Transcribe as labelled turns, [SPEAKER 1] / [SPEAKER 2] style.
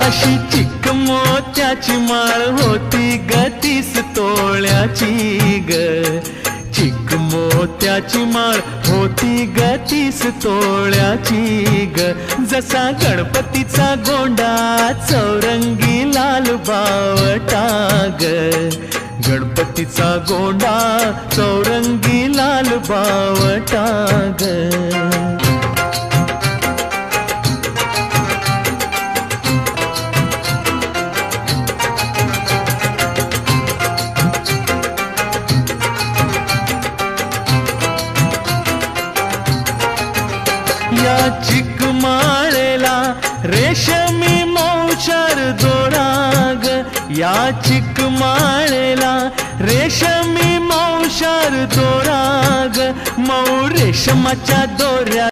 [SPEAKER 1] अशी चिक मोत्याची माळ होती ग 30 तोळ्याची ग, चिक मोत्याची माळ होती ग 30 तोळ्याची ग. जसा गणपतीचा गोंडा चौरंगी लाल बावटा ग, गणपतीचा गोंडा चौरंगी लाल बावटा ग. या चिकमाळेला रेशमी मौचार दोराग, या चिकमाळेला रेशमी मौचार दोराग, मऊ रेशमाच्या दोऱ्या